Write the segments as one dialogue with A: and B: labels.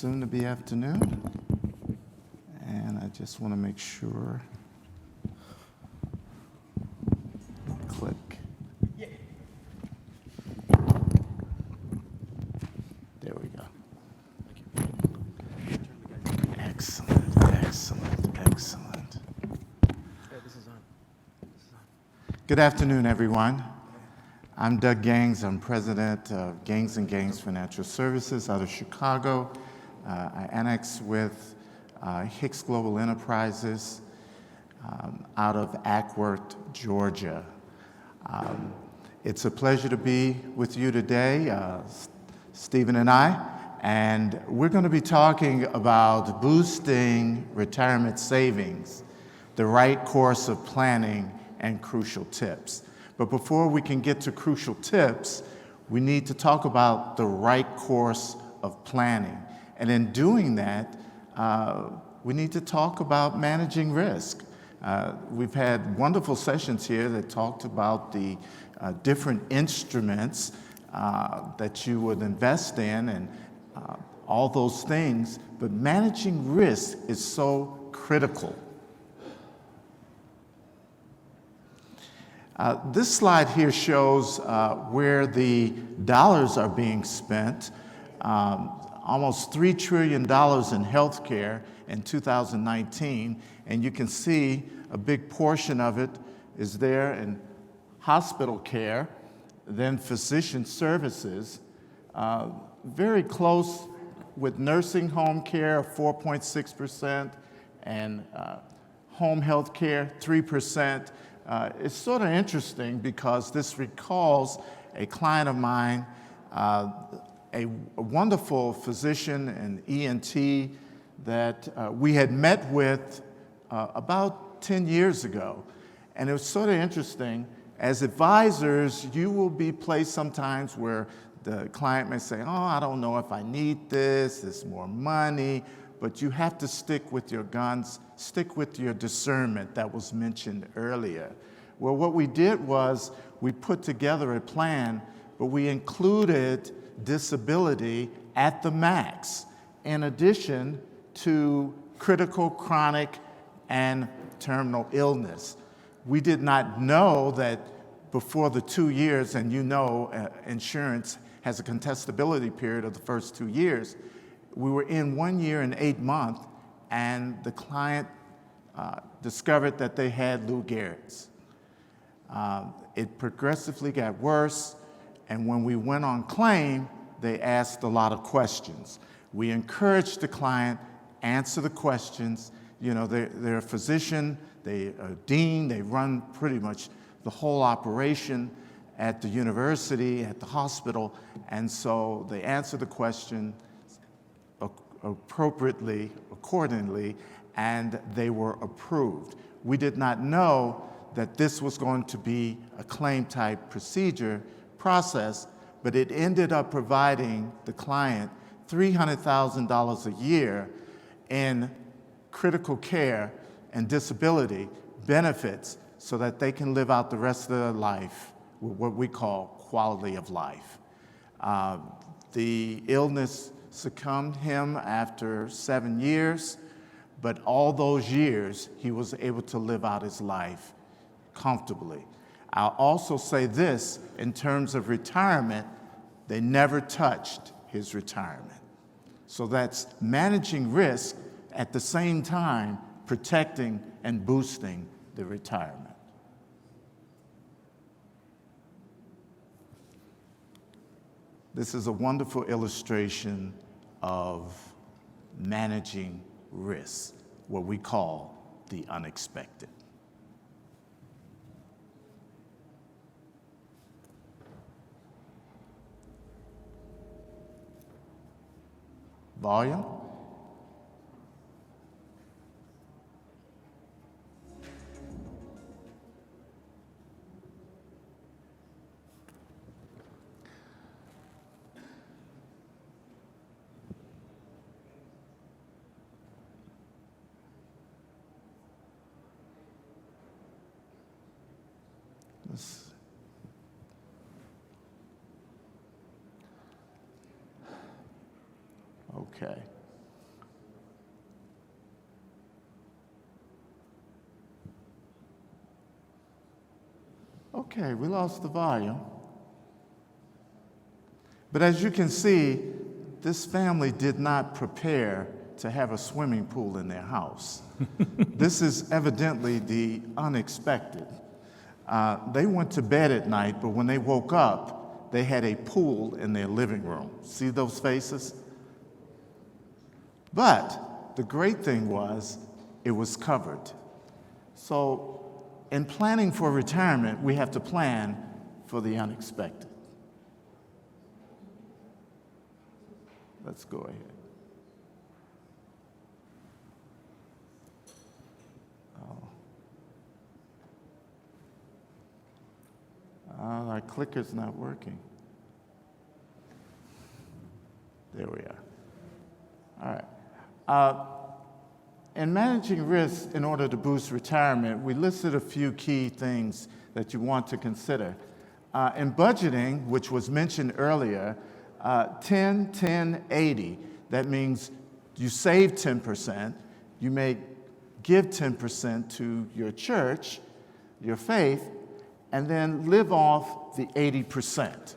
A: soon to be afternoon, and I just want to make sure. Click. There we go. Excellent, excellent, excellent. Good afternoon, everyone. I'm Doug Gangs. I'm president of Gangs & Gangs Financial Services out of Chicago. I annex with Hicks Global Enterprises out of Acworth, Georgia. It's a pleasure to be with you today, Stephen and I, and we're going to be talking about boosting retirement savings, the right course of planning, and crucial tips. But before we can get to crucial tips, we need to talk about the right course of planning. And in doing that, we need to talk about managing risk. We've had wonderful sessions here that talked about the different instruments that you would invest in and all those things, but managing risk is so critical. This slide here shows where the dollars are being spent. Almost $3 trillion in healthcare in 2019, and you can see a big portion of it is there in hospital care, then physician services, very close with nursing home care, 4.6%, and home health care, 3%. It's sort of interesting because this recalls a client of mine, a wonderful physician and ENT that we had met with about 10 years ago. And it was sort of interesting. As advisors, you will be placed sometimes where the client may say, oh, I don't know if I need this, it's more money, but you have to stick with your guns, stick with your discernment that was mentioned earlier. Well, what we did was we put together a plan, but we included disability at the max, in addition to critical, chronic, and terminal illness. We did not know that before the 2 years, and you know insurance has a contestability period of the first 2 years, we were in 1 year and 8 months, and the client discovered that they had Lou Gehrig's. It progressively got worse, and when we went on claim, they asked a lot of questions. We encouraged the client, answer the questions. You know, they're a physician, they're a dean, they run pretty much the whole operation at the university, at the hospital, and so they answer the question appropriately, accordingly, and they were approved. We did not know that this was going to be a claim-type process, but it ended up providing the client $300,000 a year in critical care and disability benefits so that they can live out the rest of their life with what we call quality of life. The illness succumbed him after 7 years, but all those years he was able to live out his life comfortably. I'll also say this, in terms of retirement, they never touched his retirement. So that's managing risk at the same time protecting and boosting the retirement. This is a wonderful illustration of managing risk, what we call the unexpected. Volume. Okay. Okay, we lost the volume. But as you can see, this family did not prepare to have a swimming pool in their house. This is evidently the unexpected. They went to bed at night, but when they woke up, they had a pool in their living room. See those faces? But the great thing was, it was covered. So in planning for retirement, we have to plan for the unexpected. Let's go ahead. Our clicker's not working. There we are. All right. In managing risks in order to boost retirement, we listed a few key things that you want to consider. In budgeting, which was mentioned earlier, 10, 10, 80. That means you save 10%, you may give 10% to your church, your faith, and then live off the 80%.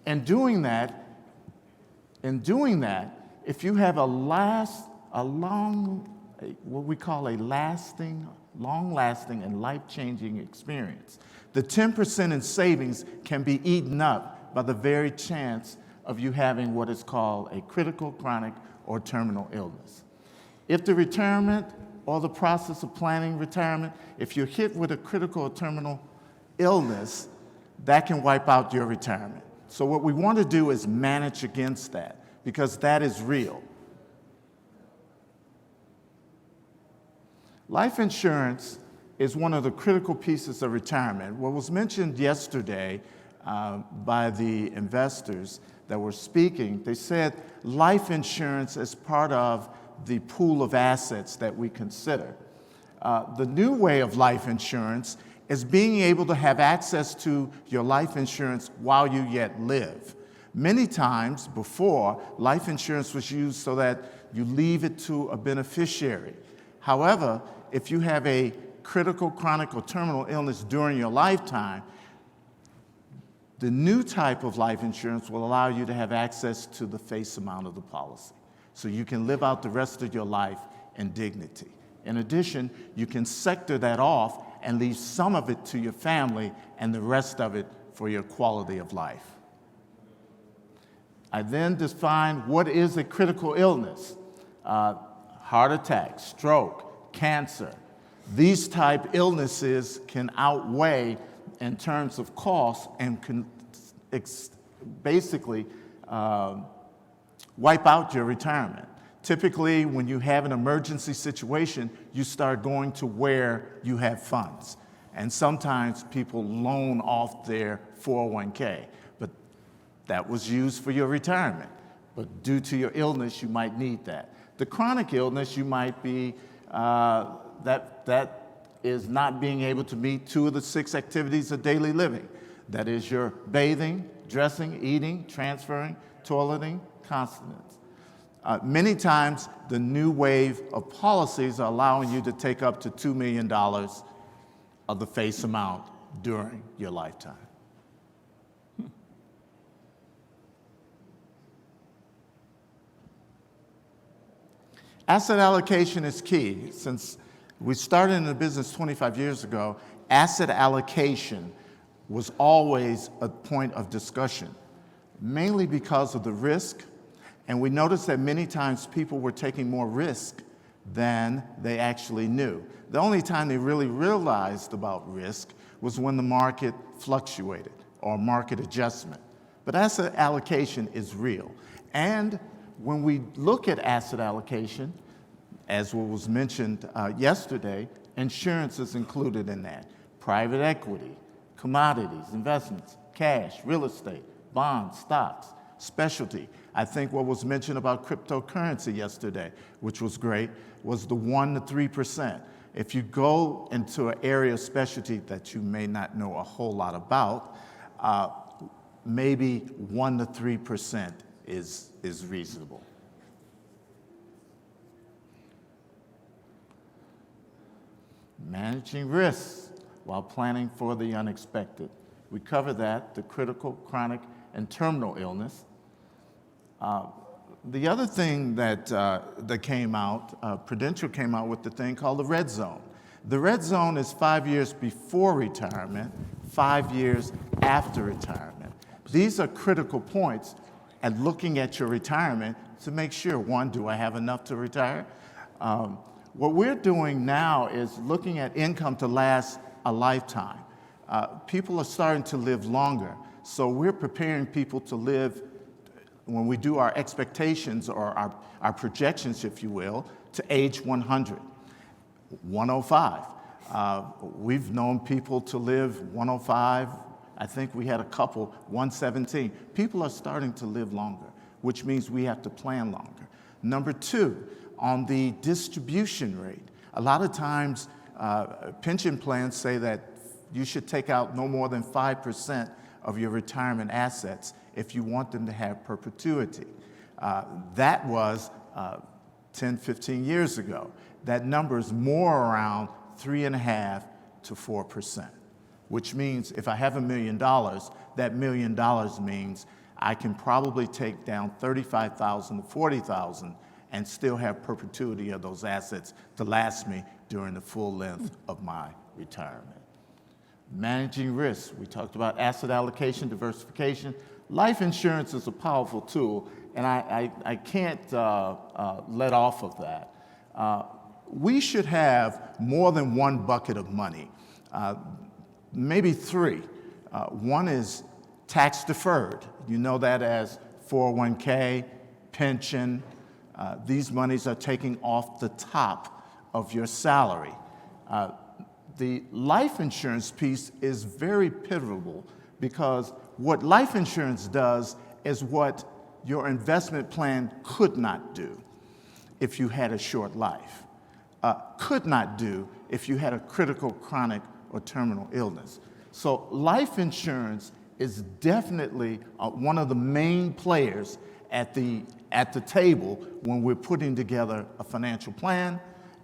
A: In doing that, if you have what we call a long-lasting and life-changing experience, the 10% in savings can be eaten up by the very chance of you having what is called a critical, chronic, or terminal illness. If the retirement or the process of planning retirement, if you're hit with a critical or terminal illness, that can wipe out your retirement. So what we want to do is manage against that, because that is real. Life insurance is one of the critical pieces of retirement. What was mentioned yesterday by the investors that were speaking, they said life insurance is part of the pool of assets that we consider. The new way of life insurance is being able to have access to your life insurance while you yet live. Many times before, life insurance was used so that you leave it to a beneficiary. However, if you have a critical, chronic, or terminal illness during your lifetime, the new type of life insurance will allow you to have access to the face amount of the policy, so you can live out the rest of your life in dignity. In addition, you can sector that off and leave some of it to your family and the rest of it for your quality of life. I then define what is a critical illness. Heart attack, stroke, cancer. These type illnesses can outweigh in terms of cost and can basically wipe out your retirement. Typically, when you have an emergency situation, you start going to where you have funds. And sometimes people loan off their 401k, but that was used for your retirement. But due to your illness, you might need that. The chronic illness, you might be, that is not being able to meet 2 of the 6 activities of daily living. That is your bathing, dressing, eating, transferring, toileting, continence. Many times, the new wave of policies are allowing you to take up to $2 million of the face amount during your lifetime. Asset allocation is key. Since we started in the business 25 years ago, asset allocation was always a point of discussion, mainly because of the risk. And we noticed that many times people were taking more risk than they actually knew. The only time they really realized about risk was when the market fluctuated or market adjustment. But asset allocation is real. And when we look at asset allocation, as what was mentioned yesterday, insurance is included in that. Private equity, commodities, investments, cash, real estate, bonds, stocks, specialty. I think what was mentioned about cryptocurrency yesterday, which was great, was the 1 to 3%. If you go into an area of specialty that you may not know a whole lot about, maybe 1 to 3% is reasonable. Managing risks. while planning for the unexpected. We cover that, the critical, chronic, and terminal illness. The other thing that came out, Prudential came out with the thing called the red zone. The red zone is 5 years before retirement, 5 years after retirement. These are critical points at looking at your retirement to make sure, one, do I have enough to retire? What we're doing now is looking at income to last a lifetime. People are starting to live longer, so we're preparing people to live, when we do our expectations or our projections, if you will, to age 100, 105. We've known people to live 105. I think we had a couple, 117. People are starting to live longer, which means we have to plan longer. Number two, on the distribution rate. A lot of times, pension plans say that you should take out no more than 5% of your retirement assets if you want them to have perpetuity. That was 10, 15 years ago. That number is more around 3.5% to 4%, which means if I have $1 million, that $1 million means I can probably take down $35,000 to $40,000 and still have perpetuity of those assets to last me during the full length of my retirement. Managing risk, we talked about asset allocation, diversification. Life insurance is a powerful tool, and I can't let off of that. We should have more than one bucket of money, maybe three. One is tax deferred. You know that as 401k, pension. These monies are taken off the top of your salary. The life insurance piece is very pivotal because what life insurance does is what your investment plan could not do if you had a short life, could not do if you had a critical, chronic, or terminal illness. So life insurance is definitely one of the main players at the table when we're putting together a financial plan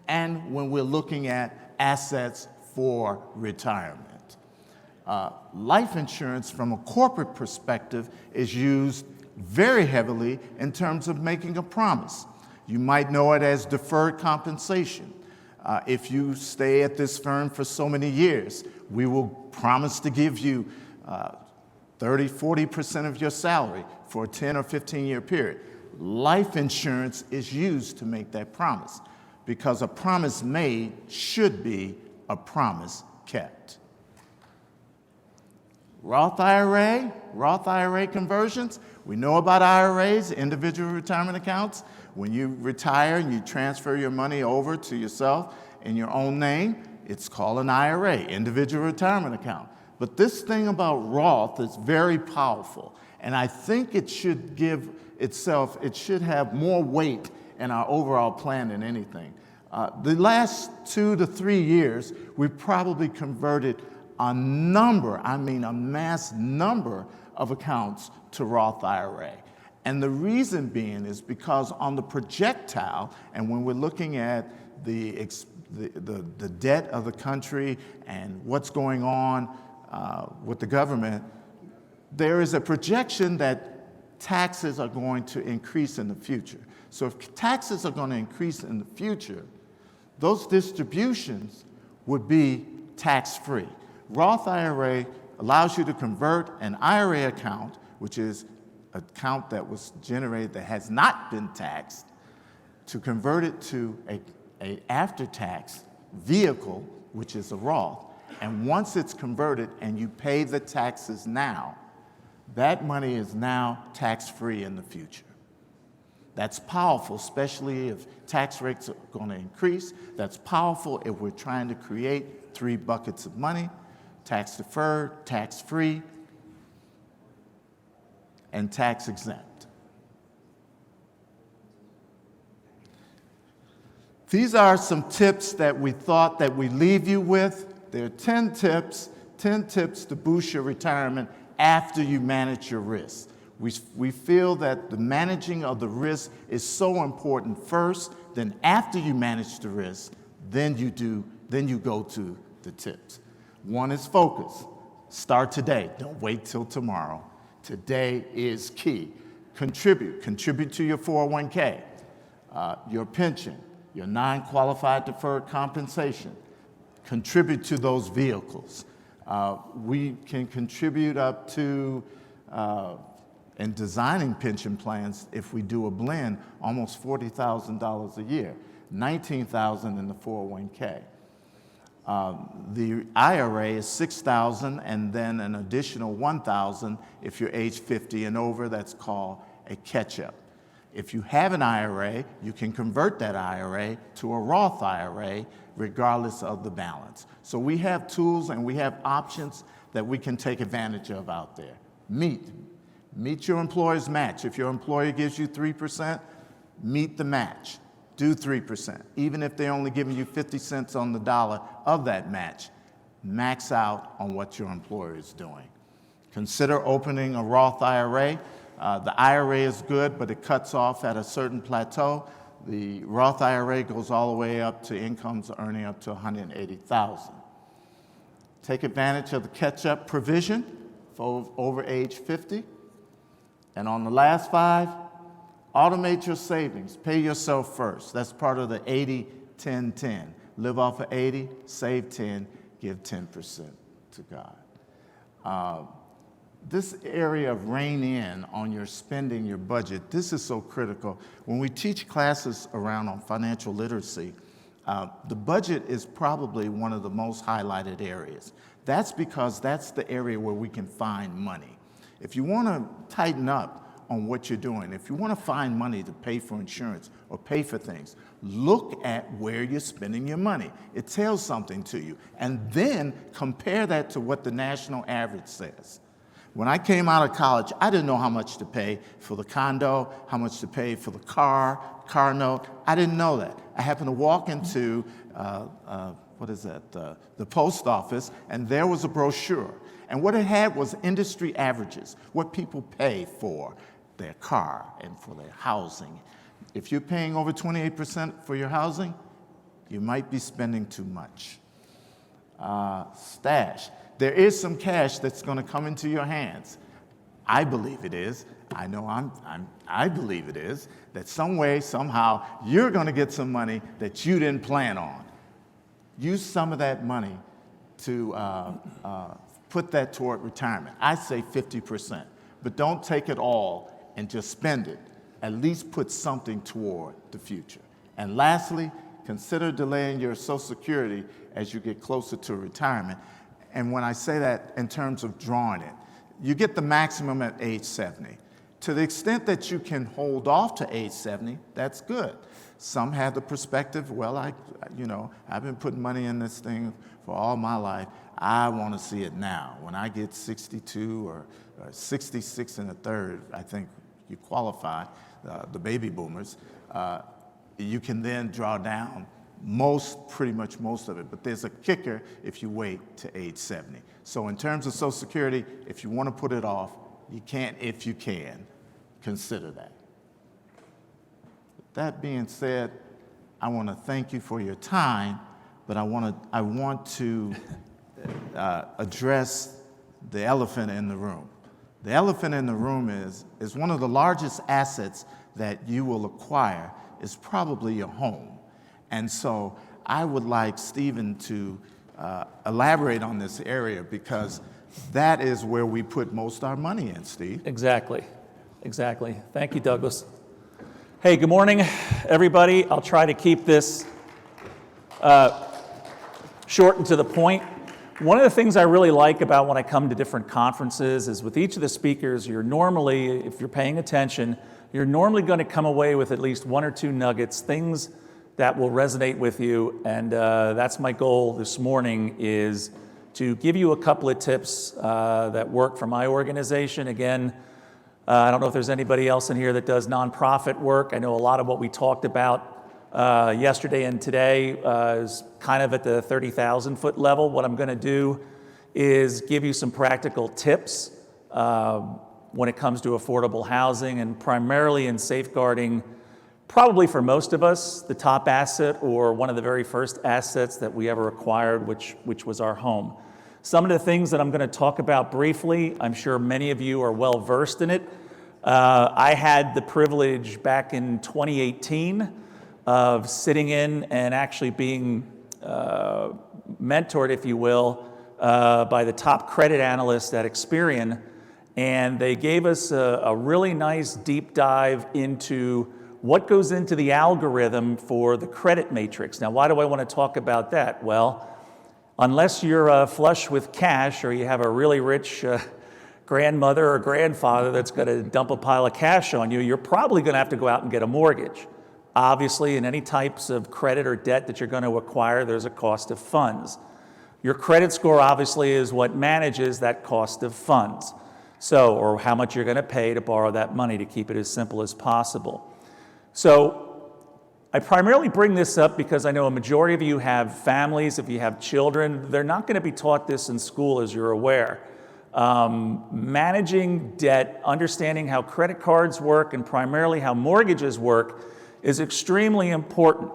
A: and when we're looking at assets for retirement. Life insurance from a corporate perspective is used very heavily in terms of making a promise. You might know it as deferred compensation. If you stay at this firm for so many years, we will promise to give you 30, 40% of your salary for a 10 or 15-year period. Life insurance is used to make that promise because a promise made should be a promise kept. Roth IRA conversions. We know about IRAs, individual retirement accounts. When you retire and you transfer your money over to yourself in your own name, it's called an IRA, individual retirement account. But this thing about Roth is very powerful, and I think it should it should have more weight in our overall plan than anything. The last 2 to 3 years, we've probably converted a mass number of accounts to Roth IRA. And the reason being is because on the projectile, and when we're looking at the debt of the country and what's going on with the government, there is a projection that taxes are going to increase in the future. So if taxes are going to increase in the future, those distributions would be tax-free. Roth IRA allows you to convert an IRA account, which is an account that was generated that has not been taxed, to convert it to an after-tax vehicle, which is a Roth. And once it's converted and you pay the taxes now, that money is now tax-free in the future. That's powerful, especially if tax rates are going to increase. That's powerful if we're trying to create 3 buckets of money: tax-deferred, tax-free, and tax-exempt. These are some tips that we thought that we leave you with. There are 10 tips to boost your retirement after you manage your risk. We feel that the managing of the risk is so important first, then after you manage the risk, then you go to the tips. One is focus. Start today. Don't wait till tomorrow. Today is key. Contribute. Contribute to your 401k, your pension, your non-qualified deferred compensation. Contribute to those vehicles. We can contribute up to, in designing pension plans, if we do a blend, almost $40,000 a year, $19,000 in the 401k. The IRA is $6,000 and then an additional $1,000 if you're age 50 and over. That's called a catch-up. If you have an IRA, you can convert that IRA to a Roth IRA regardless of the balance. So we have tools and we have options that we can take advantage of out there. Meet your employer's match. If your employer gives you 3%, meet the match. Do 3%. Even if they're only giving you 50 cents on the dollar of that match, max out on what your employer is doing. Consider opening a Roth IRA. The IRA is good, but it cuts off at a certain plateau. The Roth IRA goes all the way up to incomes earning up to $180,000. Take advantage of the catch-up provision for over age 50. And on the last 5, automate your savings. Pay yourself first. That's part of the 80-10-10. Live off of 80, save 10, give 10% to God. This area of rein in on your spending, your budget, this is so critical. When we teach classes around on financial literacy, the budget is probably one of the most highlighted areas. That's because that's the area where we can find money. If you want to tighten up on what you're doing, if you want to find money to pay for insurance or pay for things, look at where you're spending your money. It tells something to you. And then compare that to what the national average says. When I came out of college, I didn't know how much to pay for the condo, how much to pay for the car note. I didn't know that. I happened to walk into, the post office, and there was a brochure. And what it had was industry averages, what people pay for their car and for their housing. If you're paying over 28% for your housing, you might be spending too much. Stash. There is some cash that's going to come into your hands. I believe it is. I know I believe it is, that some way, somehow, you're going to get some money that you didn't plan on. Use some of that money to put that toward retirement. I say 50%, but don't take it all and just spend it. At least put something toward the future. And lastly, consider delaying your Social Security as you get closer to retirement. And when I say that in terms of drawing it, you get the maximum at age 70. To the extent that you can hold off to age 70, that's good. Some have the perspective, well, I've been putting money in this thing for all my life. I want to see it now. When I get 62 or 66 and a third, I think you qualify, the baby boomers, you can then draw down pretty much most of it. But there's a kicker if you wait to age 70. So in terms of Social Security, if you want to put it off, you can't if you can. Consider that. That being said, I want to thank you for your time, but I want to address the elephant in the room. The elephant in the room is one of the largest assets that you will acquire is probably your home. And so I would like Stephen to elaborate on this area because that is where we put most of our money in, Steve.
B: Exactly. Thank you, Douglas. Hey, good morning, everybody. I'll try to keep this short and to the point. One of the things I really like about when I come to different conferences is with each of the speakers, you're normally, if you're paying attention, you're normally going to come away with at least 1 or 2 nuggets, things that will resonate with you. And that's my goal this morning, is to give you a couple of tips that work for my organization. Again, I don't know if there's anybody else in here that does nonprofit work. I know a lot of what we talked about yesterday and today is kind of at the 30,000-foot level. What I'm going to do is give you some practical tips when it comes to affordable housing, and primarily in safeguarding, probably for most of us, the top asset or one of the very first assets that we ever acquired, which was our home. Some of the things that I'm going to talk about briefly, I'm sure many of you are well versed in it. I had the privilege back in 2018 of sitting in and actually being mentored, if you will, by the top credit analyst at Experian. And they gave us a really nice deep dive into what goes into the algorithm for the credit matrix. Now, why do I want to talk about that? Well, unless you're flush with cash or you have a really rich grandmother or grandfather that's going to dump a pile of cash on you, you're probably going to have to go out and get a mortgage. Obviously, in any types of credit or debt that you're going to acquire, there's a cost of funds. Your credit score obviously is what manages that cost of funds. So, or how much you're going to pay to borrow that money, to keep it as simple as possible. So, I primarily bring this up because I know a majority of you have families. If you have children, they're not going to be taught this in school, as you're aware. Managing debt, understanding how credit cards work, and primarily how mortgages work is extremely important.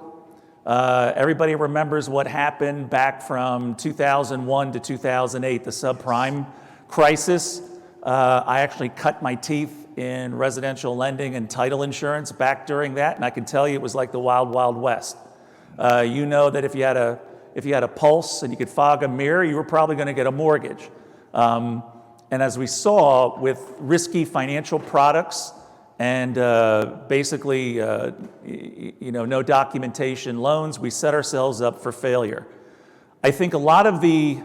B: Everybody remembers what happened back from 2001 to 2008, the subprime crisis. I actually cut my teeth in residential lending and title insurance back during that, and I can tell you it was like the wild, wild west. You know that if you had a pulse and you could fog a mirror, you were probably going to get a mortgage. And as we saw with risky financial products and basically no documentation loans, we set ourselves up for failure. I think a lot of the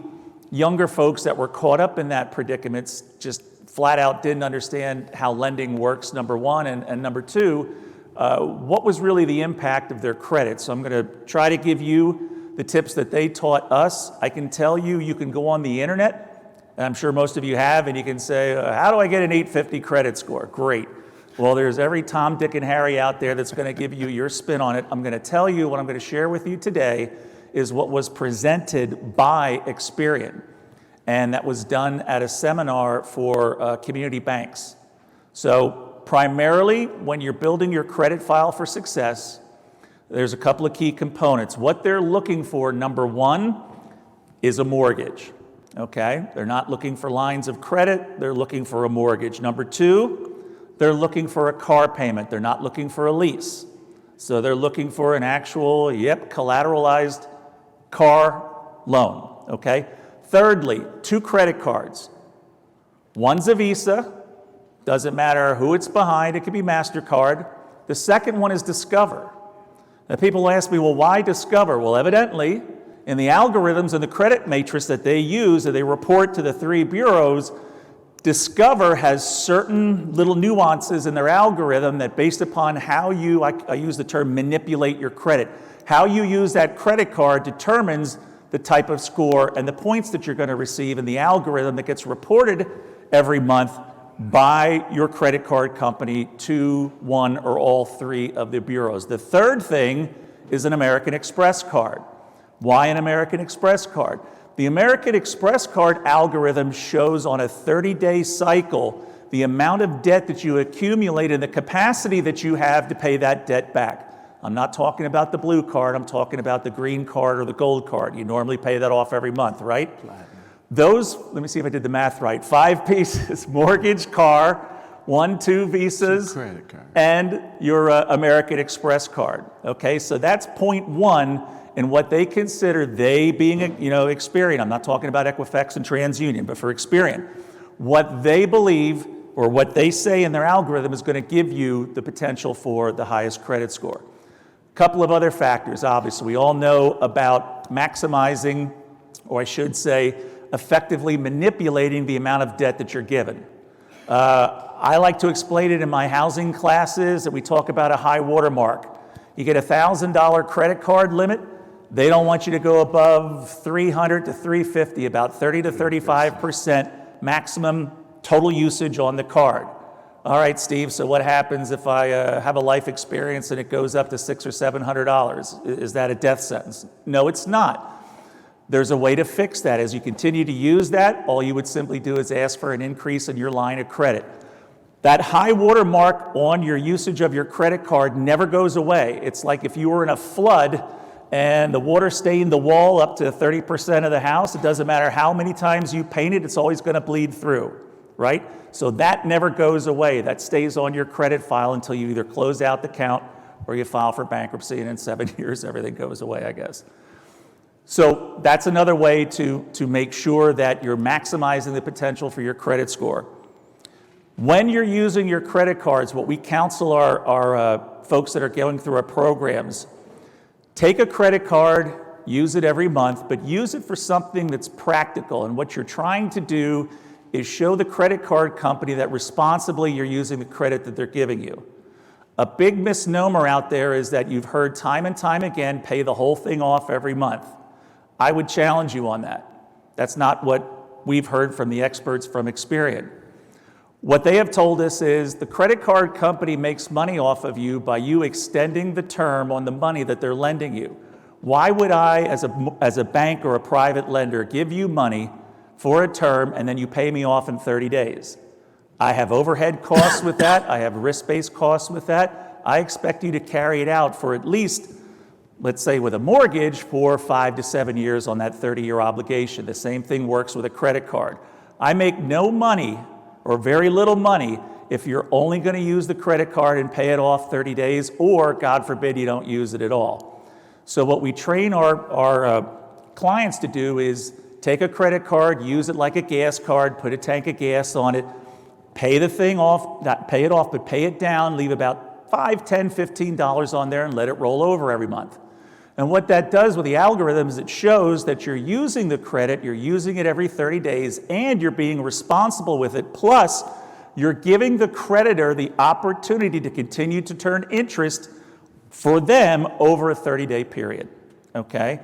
B: younger folks that were caught up in that predicament just flat out didn't understand how lending works, number one, and number two, what was really the impact of their credit. So I'm going to try to give you the tips that they taught us. I can tell you, you can go on the internet, and I'm sure most of you have, and you can say, how do I get an 850 credit score? Great. Well, there's every Tom, Dick, and Harry out there that's going to give you your spin on it. I'm going to tell you what I'm going to share with you today is what was presented by Experian. And that was done at a seminar for community banks. So primarily, when you're building your credit file for success, there's a couple of key components. What they're looking for, number one, is a mortgage. Okay? They're not looking for lines of credit, they're looking for a mortgage. Number two, they're looking for a car payment. They're not looking for a lease. So they're looking for an actual, collateralized car loan. Okay? Thirdly, 2 credit cards. One's a Visa, doesn't matter who it's behind, it could be MasterCard. The second one is Discover. Now people ask me, well, why Discover? Well, evidently, in the algorithms and the credit matrix that they use, that they report to the 3 bureaus, Discover has certain little nuances in their algorithm that based upon how you, I use the term manipulate your credit, how you use that credit card determines the type of score and the points that you're going to receive in the algorithm that gets reported every month by your credit card company to one or all 3 of the bureaus. The third thing is an American Express card. Why an American Express card? The American Express card algorithm shows on a 30-day cycle the amount of debt that you accumulate and the capacity that you have to pay that debt back. I'm not talking about the blue card, I'm talking about the green card or the gold card. You normally pay that off every month, right? Platinum. Those, let me see if I did the math right, 5 pieces, mortgage, car, 1, 2 Visas,
A: credit card,
B: and your American Express card. Okay, so that's point 1 in what they consider, they being, Experian. I'm not talking about Equifax and TransUnion, but for Experian. What they believe or what they say in their algorithm is going to give you the potential for the highest credit score. Couple of other factors, obviously. We all know about maximizing, or I should say, effectively manipulating the amount of debt that you're given. I like to explain it in my housing classes that we talk about a high watermark. You get a $1,000 credit card limit. They don't want you to go above 300 to 350, about 30 to 35% maximum total usage on the card. All right, Steve, so what happens if I have a life experience and it goes up to $600 or $700? Is that a death sentence? No, it's not. There's a way to fix that. As you continue to use that, all you would simply do is ask for an increase in your line of credit. That high water mark on your usage of your credit card never goes away. It's like if you were in a flood and the water stained the wall up to 30% of the house. It doesn't matter how many times you paint it, it's always going to bleed through, right? So that never goes away. That stays on your credit file until you either close out the account or you file for bankruptcy, and in 7 years, everything goes away, I guess. So that's another way to make sure that you're maximizing the potential for your credit score. When you're using your credit cards, what we counsel our folks that are going through our programs, take a credit card, use it every month, but use it for something that's practical. And what you're trying to do is show the credit card company that responsibly you're using the credit that they're giving you. A big misnomer out there is that you've heard time and time again, pay the whole thing off every month. I would challenge you on that. That's not what we've heard from the experts from Experian. What they have told us is the credit card company makes money off of you by you extending the term on the money that they're lending you. Why would I, as a bank or a private lender, give you money for a term and then you pay me off in 30 days? I have overhead costs with that. I have risk-based costs with that. I expect you to carry it out for at least, let's say with a mortgage, for 5 to 7 years on that 30-year obligation. The same thing works with a credit card. I make no money or very little money if you're only going to use the credit card and pay it off 30 days, or God forbid you don't use it at all. So what we train our clients to do is take a credit card, use it like a gas card, put a tank of gas on it, pay the thing off, not pay it off, but pay it down, leave about $5, $10, $15 on there and let it roll over every month. And what that does with the algorithm is it shows that you're using the credit, you're using it every 30 days, and you're being responsible with it. Plus, you're giving the creditor the opportunity to continue to turn interest for them over a 30-day period, okay?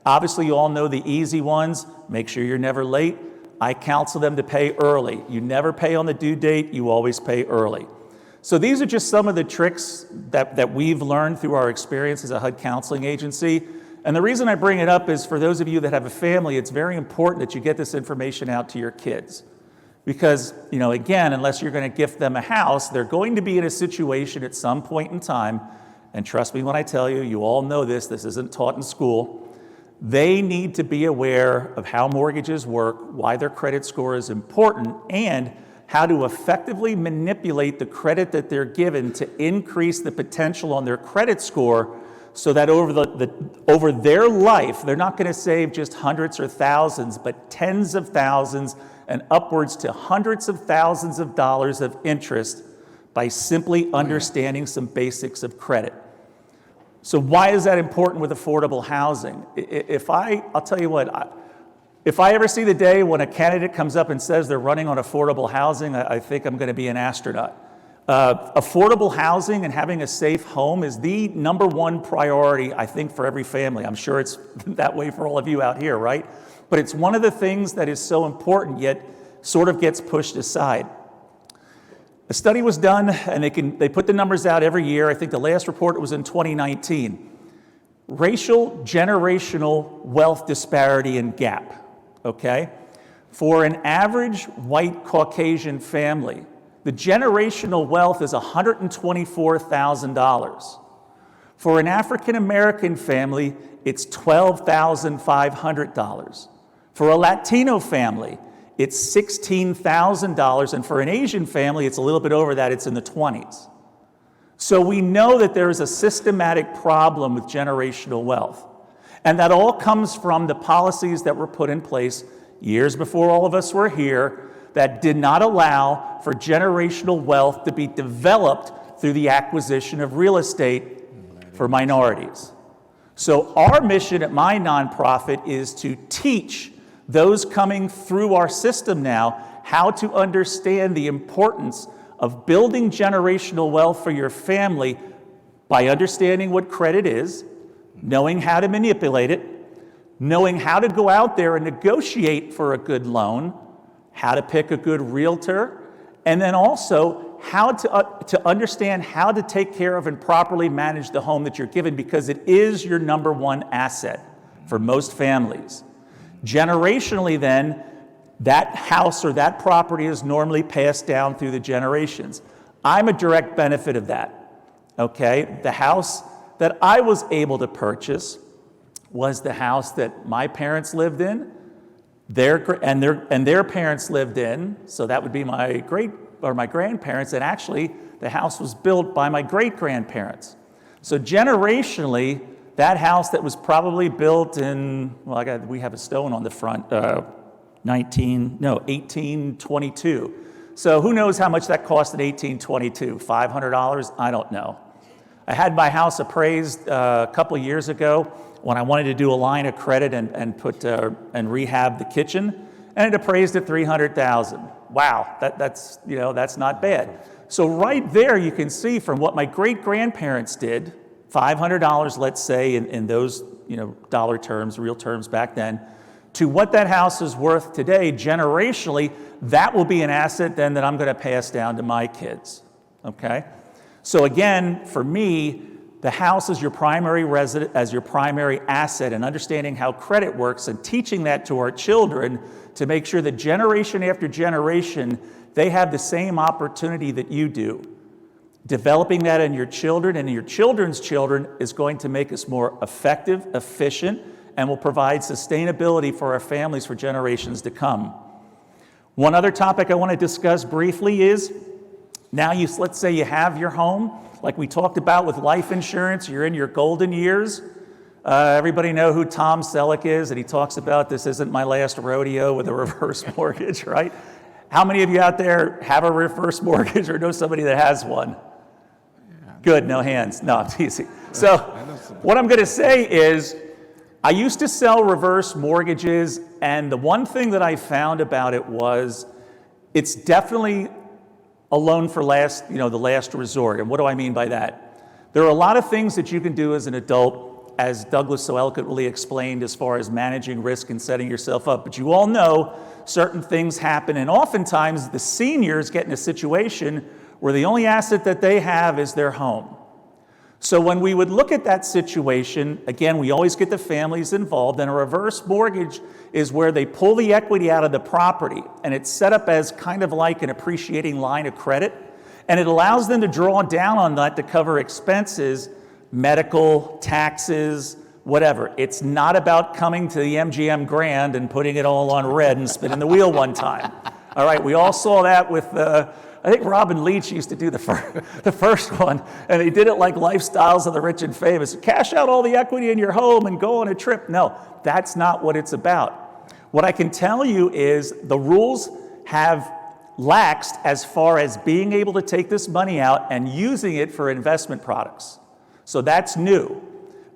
B: Obviously, you all know the easy ones. Make sure you're never late. I counsel them to pay early. You never pay on the due date, you always pay early. So these are just some of the tricks that we've learned through our experience as a HUD counseling agency. And the reason I bring it up is for those of you that have a family, it's very important that you get this information out to your kids. Because, again, unless you're going to gift them a house, they're going to be in a situation at some point in time, and trust me when I tell you, you all know this isn't taught in school. They need to be aware of how mortgages work, why their credit score is important, and how to effectively manipulate the credit that they're given to increase the potential on their credit score so that over their life, they're not going to save just hundreds or thousands, but tens of thousands and upwards to hundreds of thousands of dollars of interest by simply understanding some basics of credit. So why is that important with affordable housing? I'll tell you what, if I ever see the day when a candidate comes up and says they're running on affordable housing, I think I'm going to be an astronaut. Affordable housing and having a safe home is the number one priority, I think, for every family. I'm sure it's that way for all of you out here, right? But it's one of the things that is so important, yet sort of gets pushed aside. A study was done, and they put the numbers out every year. I think the last report was in 2019. Racial generational wealth disparity and gap. Okay? For an average white Caucasian family, the generational wealth is $124,000. For an African American family, it's $12,500. For a Latino family, it's $16,000. And for an Asian family, it's a little bit over that, it's in the 20s. So we know that there is a systematic problem with generational wealth. And that all comes from the policies that were put in place years before all of us were here that did not allow for generational wealth to be developed through the acquisition of real estate for minorities. So our mission at my nonprofit is to teach those coming through our system now how to understand the importance of building generational wealth for your family by understanding what credit is, knowing how to manipulate it, knowing how to go out there and negotiate for a good loan, how to pick a good realtor, and then also how to understand how to take care of and properly manage the home that you're given, because it is your number one asset for most families. Generationally then, that house or that property is normally passed down through the generations. I'm a direct benefit of that, okay? The house that I was able to purchase was the house that my parents lived in, their parents lived in, so that would be my grandparents, and actually the house was built by my great-grandparents. So generationally, that house that was probably built in, we have a stone on the front, 1822. So who knows how much that cost in 1822? $500? I don't know. I had my house appraised a couple of years ago when I wanted to do a line of credit and rehab the kitchen, and it appraised at $300,000. Wow, that's not bad. So right there you can see from what my great-grandparents did, $500, let's say, in those dollar terms, real terms back then, to what that house is worth today, generationally, that will be an asset then that I'm going to pass down to my kids, okay? So again, for me, the house is your primary as your primary asset, and understanding how credit works and teaching that to our children to make sure that generation after generation, they have the same opportunity that you do. Developing that in your children and in your children's children is going to make us more effective, efficient, and will provide sustainability for our families for generations to come. One other topic I want to discuss briefly is, now let's say you have your home, like we talked about with life insurance, you're in your golden years. Everybody know who Tom Selleck is, and he talks about this isn't my last rodeo with a reverse mortgage, right? How many of you out there have a reverse mortgage or know somebody that has one? Good, no hands. No, it's easy. So what I'm going to say is, I used to sell reverse mortgages, and the one thing that I found about it was it's definitely a loan for the last resort. And what do I mean by that? There are a lot of things that you can do as an adult, as Douglas so eloquently explained, as far as managing risk and setting yourself up. But you all know certain things happen, and oftentimes the seniors get in a situation where the only asset that they have is their home. So when we would look at that situation, again, we always get the families involved, and a reverse mortgage is where they pull the equity out of the property, and it's set up as kind of like an appreciating line of credit, and it allows them to draw down on that to cover expenses, medical, taxes, whatever. It's not about coming to the MGM Grand and putting it all on red and spinning the wheel one time. All right, we all saw that with I think Robin Leach used to do the first one, and they did it like Lifestyles of the Rich and Famous. Cash out all the equity in your home and go on a trip. No, that's not what it's about. What I can tell you is the rules have laxed as far as being able to take this money out and using it for investment products. So that's new.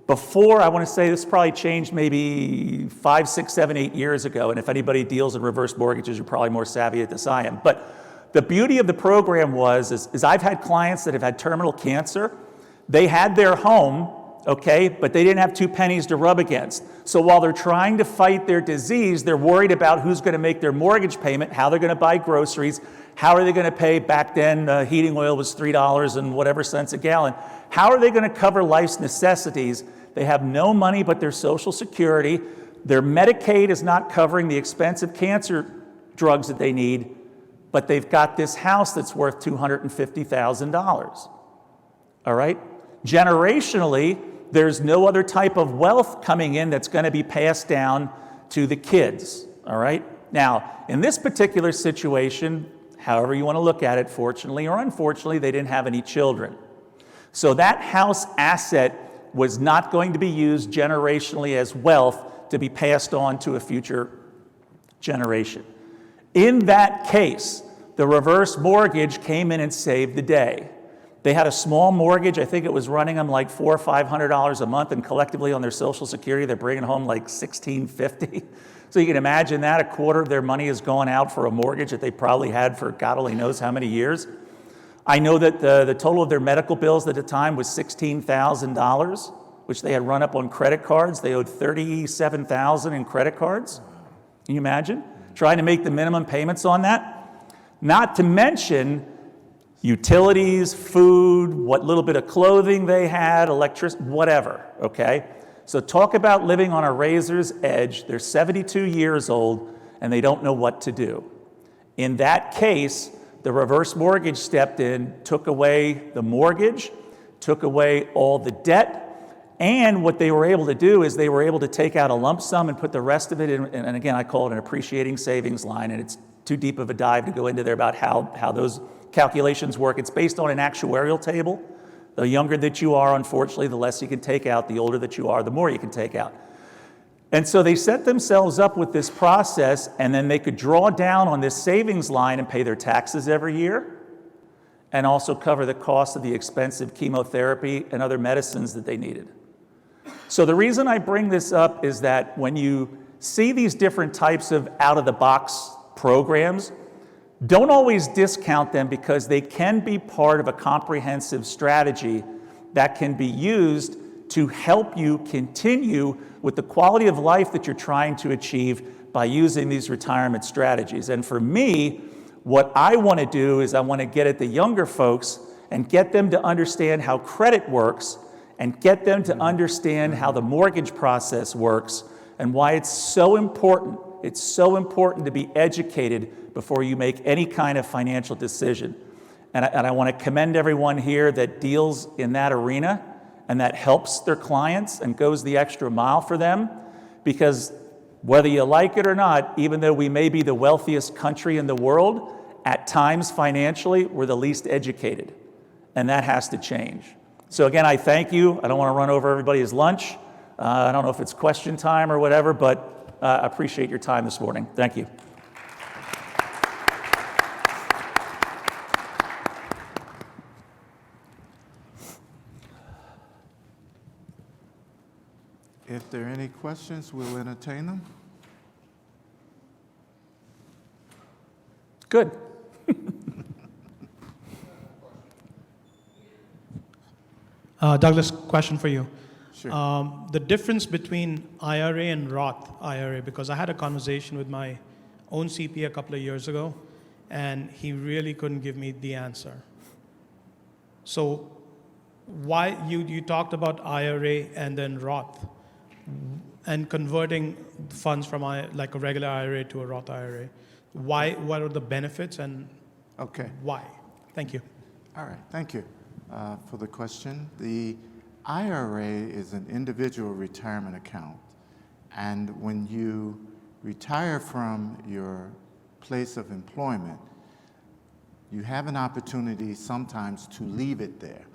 B: Before, I want to say this probably changed maybe 5, 6, 7, 8 years ago, and if anybody deals in reverse mortgages, you're probably more savvy at this I am. But the beauty of the program is I've had clients that have had terminal cancer. They had their home, okay, but they didn't have 2 pennies to rub against. So while they're trying to fight their disease, they're worried about who's going to make their mortgage payment, how they're going to buy groceries, how are they going to pay, back then heating oil was $3 and whatever cents a gallon. How are they going to cover life's necessities? They have no money but their Social Security. Their Medicaid is not covering the expensive cancer drugs that they need, but they've got this house that's worth $250,000. All right? Generationally, there's no other type of wealth coming in that's going to be passed down to the kids. All right? Now, in this particular situation, however you want to look at it, fortunately or unfortunately, they didn't have any children. So that house asset was not going to be used generationally as wealth to be passed on to a future generation. In that case, the reverse mortgage came in and saved the day. They had a small mortgage. I think it was running them like $400 or $500 a month, and collectively on their Social Security, they're bringing home like $1,650. So you can imagine that a quarter of their money is going out for a mortgage that they probably had for God only knows how many years. I know that the total of their medical bills at the time was $16,000, which they had run up on credit cards. They owed $37,000 in credit cards. Can you imagine? Trying to make the minimum payments on that? Not to mention utilities, food, what little bit of clothing they had, electricity, whatever, okay? So talk about living on a razor's edge. They're 72 years old, and they don't know what to do. In that case, the reverse mortgage stepped in, took away the mortgage, took away all the debt, And what they were able to do is they were able to take out a lump sum and put the rest of it in, and again, I call it an appreciating savings line, and it's too deep of a dive to go into there about how those calculations work. It's based on an actuarial table. The younger that you are, unfortunately, the less you can take out. The older that you are, the more you can take out. And so they set themselves up with this process, and then they could draw down on this savings line and pay their taxes every year, and also cover the cost of the expensive chemotherapy and other medicines that they needed. So the reason I bring this up is that when you see these different types of out-of-the-box programs, don't always discount them, because they can be part of a comprehensive strategy that can be used to help you continue with the quality of life that you're trying to achieve by using these retirement strategies. And for me, what I want to do is I want to get at the younger folks and get them to understand how credit works, and get them to understand how the mortgage process works, and why it's so important. It's so important to be educated before you make any kind of financial decision. And I want to commend everyone here that deals in that arena and that helps their clients and goes the extra mile for them, because whether you like it or not, even though we may be the wealthiest country in the world, at times financially, we're the least educated, and that has to change. So again, I thank you. I don't want to run over everybody's lunch. I don't know if it's question time or whatever, but I appreciate your time this morning. Thank you.
A: If there are any questions, we'll entertain them.
B: Good.
C: Douglas, question for you.
A: Sure.
C: The difference between IRA and Roth IRA, because I had a conversation with my own CPA a couple of years ago, and he really couldn't give me the answer. So why you talked about IRA and then Roth, and converting funds from like a regular IRA to a Roth IRA. What are the benefits and why? Thank you.
A: All right, thank you for the question. The IRA is an individual retirement account, and when you retire from your place of employment, you have an opportunity sometimes to leave it there,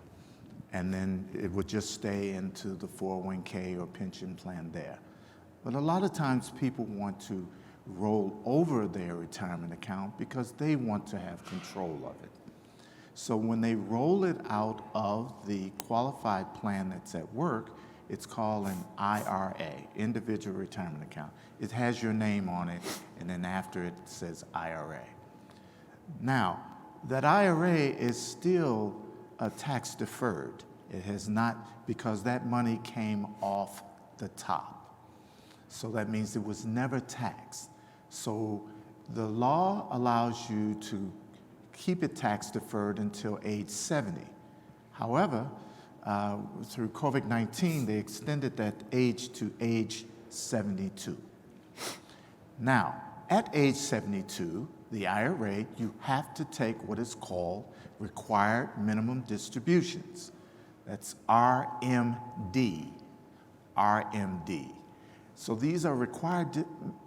A: and then it would just stay into the 401k or pension plan there. But a lot of times people want to roll over their retirement account because they want to have control of it. So when they roll it out of the qualified plan that's at work, it's called an IRA, Individual Retirement Account. It has your name on it, and then after it says IRA. Now, that IRA is still tax deferred. It has not, because that money came off the top. So that means it was never taxed. So the law allows you to keep it tax deferred until age 70. However, through COVID-19, they extended that age to age 72. Now, at age 72, the IRA, you have to take what is called required minimum distributions. That's RMD. So these are required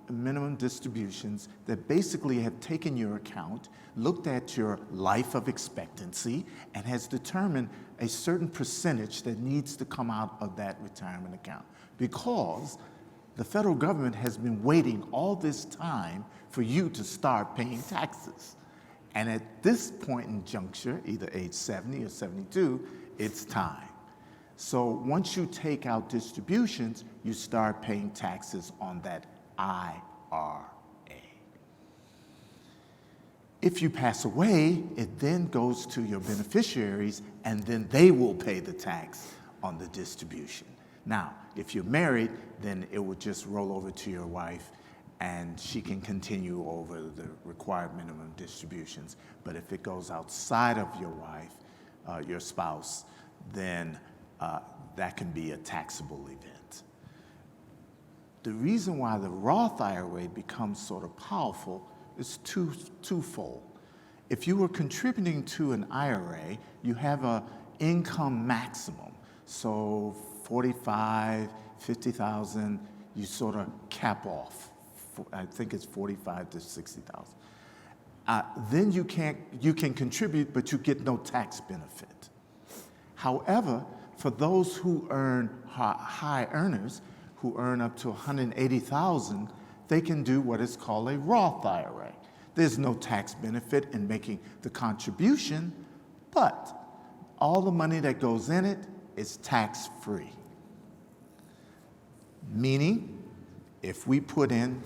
A: minimum distributions that basically have taken your account, looked at your life of expectancy, and has determined a certain percentage that needs to come out of that retirement account. Because the federal government has been waiting all this time for you to start paying taxes. And at this point in juncture, either age 70 or 72, it's time. So once you take out distributions, you start paying taxes on that IRA. If you pass away, it then goes to your beneficiaries, and then they will pay the tax on the distribution. Now, if you're married, then it would just roll over to your wife, and she can continue over the required minimum distributions. But if it goes outside of your wife, your spouse, then that can be a taxable event. The reason why the Roth IRA becomes sort of powerful is twofold. If you were contributing to an IRA, you have an income maximum. So 45, 50,000, you sort of cap off. I think it's 45 to 60,000. Then you can contribute, but you get no tax benefit. However, for those who earn high earners, who earn up to 180,000, they can do what is called a Roth IRA. There's no tax benefit in making the contribution, but all the money that goes in it is tax-free. Meaning, if we put in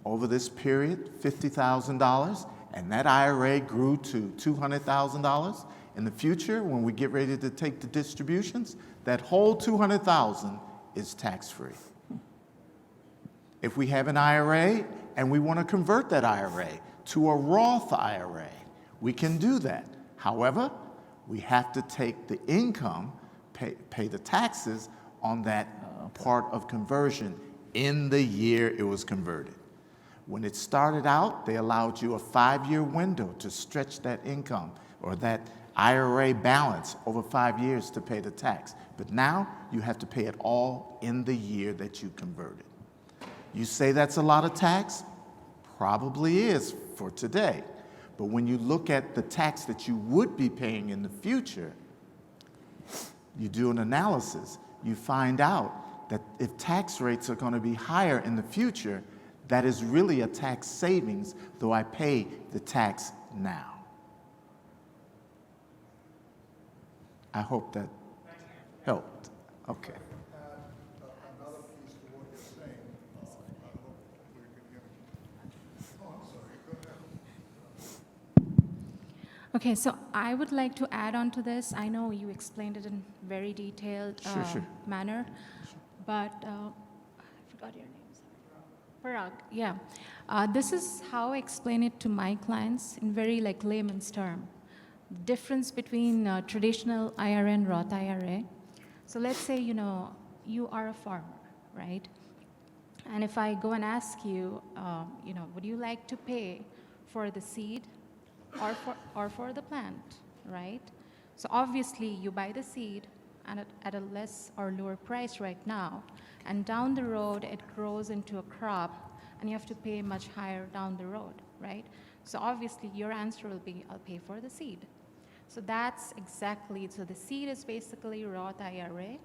A: over this period $50,000 and that IRA grew to $200,000, in the future, when we get ready to take the distributions, that whole $200,000 is tax-free. If we have an IRA and we want to convert that IRA to a Roth IRA, we can do that. However, we have to take the income, pay the taxes on that part of conversion in the year it was converted. When it started out, they allowed you a 5-year window to stretch that income or that IRA balance over 5 years to pay the tax. But now you have to pay it all in the year that you converted. You say that's a lot of tax? Probably is for today. But when you look at the tax that you would be paying in the future, you do an analysis, you find out that if tax rates are going to be higher in the future, that is really a tax savings, though I pay the tax now. I hope that helped. Okay.
D: Another piece to what you're saying. I hope we can hear me. Oh, I'm sorry. Go ahead.
E: Okay, so I would like to add on to this. I know you explained it in very detailed
A: Sure.
E: manner, but I forgot your name. Sorry. Parag, yeah. This is how I explain it to my clients in very layman's term. The difference between traditional IRA and Roth IRA. So let's say, you are a farmer, right? And if I go and ask you, would you like to pay for the seed or for the plant, right? So obviously you buy the seed and at a less or lower price right now, and down the road it grows into a crop and you have to pay much higher down the road, right? So obviously your answer will be, I'll pay for the seed. So that's exactly, so the seed is basically Roth IRA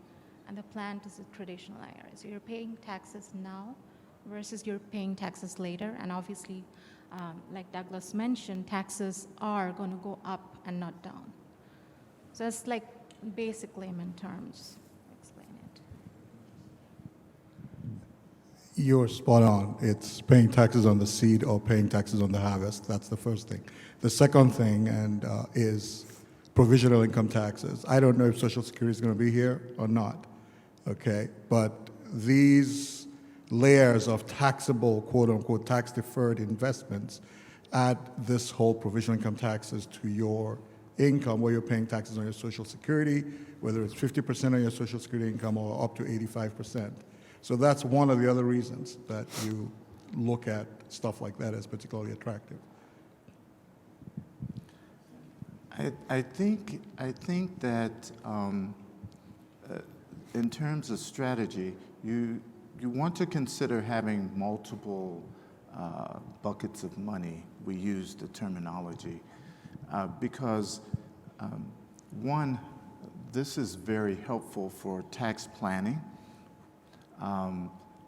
E: and the plant is a traditional IRA. So you're paying taxes now versus you're paying taxes later, and obviously, like Douglas mentioned, taxes are going to go up and not down. So it's like basic layman terms. Explain it.
D: You're spot on. It's paying taxes on the seed or paying taxes on the harvest. That's the first thing. The second thing is provisional income taxes. I don't know if Social Security is going to be here or not, okay? But these layers of taxable, quote-unquote, tax-deferred investments add this whole provisional income taxes to your income, where you're paying taxes on your Social Security, whether it's 50% of your Social Security income or up to 85%. So that's one of the other reasons that you look at stuff like that as particularly attractive.
A: I think that in terms of strategy, you want to consider having multiple buckets of money. We use the terminology because one, this is very helpful for tax planning.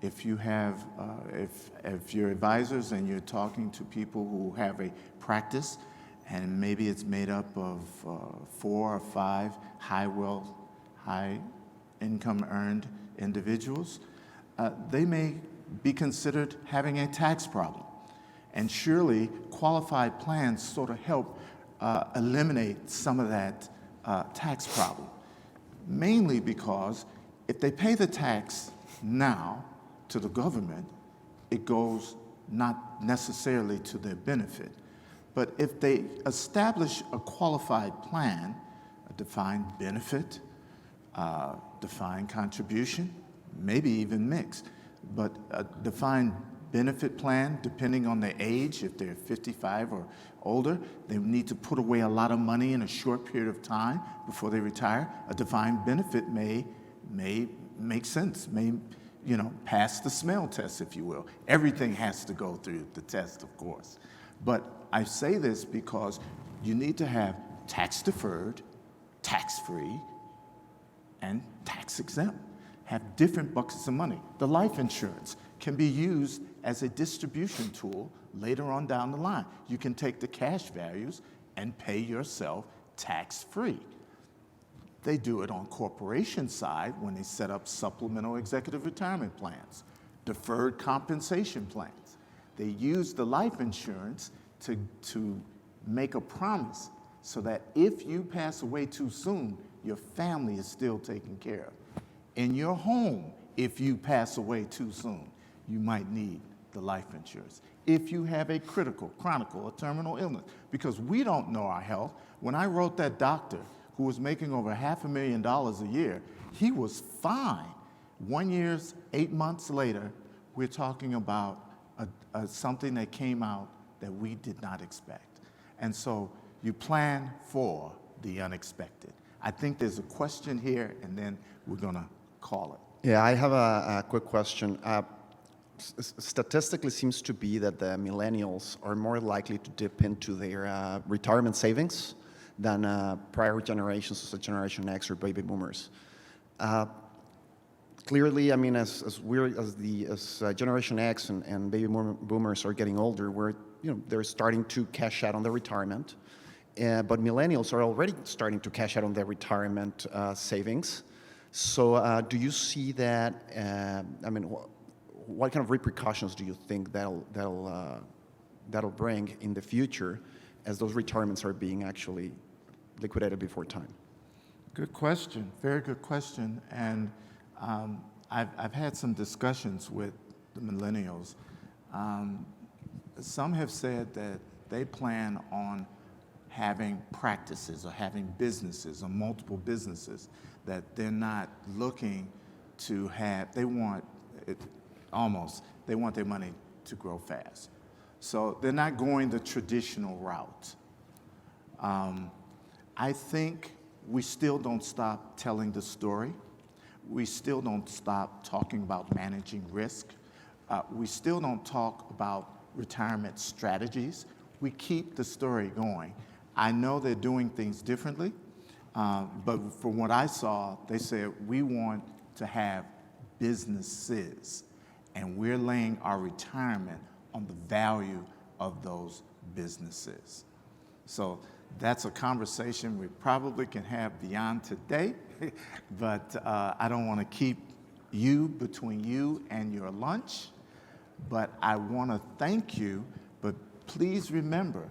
A: If you have, if you're advisors and you're talking to people who have a practice, and maybe it's made up of 4 or 5 high income earned individuals, they may be considered having a tax problem. And surely qualified plans sort of help eliminate some of that tax problem. Mainly because if they pay the tax now to the government, it goes not necessarily to their benefit. But if they establish a qualified plan, a defined benefit, defined contribution, maybe even mixed, but a defined benefit plan, depending on their age, if they're 55 or older, they need to put away a lot of money in a short period of time before they retire. A defined benefit may may make sense, may, pass the smell test, if you will. Everything has to go through the test, of course. But I say this because you need to have tax deferred, tax free, and tax exempt. Have different buckets of money. The life insurance can be used as a distribution tool later on down the line. You can take the cash values and pay yourself tax-free. They do it on corporation side when they set up supplemental executive retirement plans, deferred compensation plans. They use the life insurance to make a promise so that if you pass away too soon, your family is still taken care of. In your home, if you pass away too soon, you might need the life insurance. If you have a critical, chronic, or terminal illness, because we don't know our health. When I wrote that doctor who was making over $500,000 a year, he was fine. 1 year, 8 months later, we're talking about something that came out that we did not expect. And so you plan for the unexpected. I think there's a question here, and then we're going to call it.
F: Yeah, I have a quick question. Statistically, seems to be that the millennials are more likely to dip into their retirement savings than prior generations, such as Generation X or baby boomers. Clearly, I mean, as Generation X and baby boomers are getting older, they're starting to cash out on their retirement. But millennials are already starting to cash out on their retirement savings. So do you see that, what kind of repercussions do you think that'll bring in the future as those retirements are being actually liquidated before time?
A: Good question, very good question. And I've had some discussions with the millennials. Some have said that they plan on having practices or having businesses or multiple businesses that they're not looking to have. They want their money to grow fast. So they're not going the traditional route. I think we still don't stop telling the story. We still don't stop talking about managing risk. We still don't talk about retirement strategies. We keep the story going. I know they're doing things differently, but from what I saw, they said we want to have businesses, and we're laying our retirement on the value of those businesses. So that's a conversation we probably can have beyond today, but I don't want to keep you between you and your lunch, but I want to thank you, but please remember,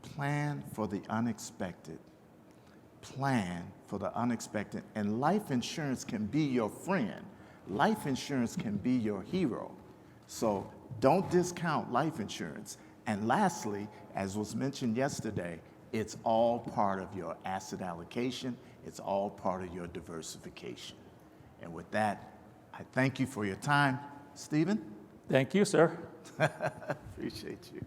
A: plan for the unexpected. Plan for the unexpected, and life insurance can be your friend. Life insurance can be your hero. So don't discount life insurance. And lastly, as was mentioned yesterday, it's all part of your asset allocation. It's all part of your diversification. And with that, I thank you for your time. Stephen?
B: Thank you, sir.
A: Appreciate you.